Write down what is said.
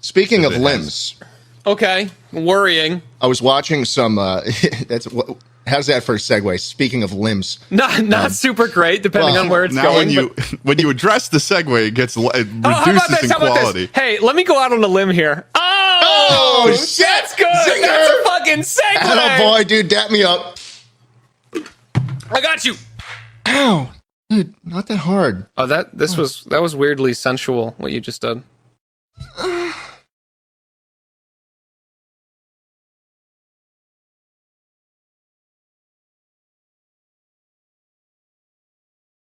Speaking of limbs, Okay, worrying. I was watching some. How's that for a segue? Speaking of limbs, Not super great, depending on where it's now going. when you address the segue, it gets it how about reduces this? in How about quality. this? Hey, let me go out on a limb here. Oh, shit! that's good. Zinger! That's a fucking segue. oh boy, dude, dap me up. I got you. Ow, dude, not that hard. Oh, that was weirdly sensual. What you just did.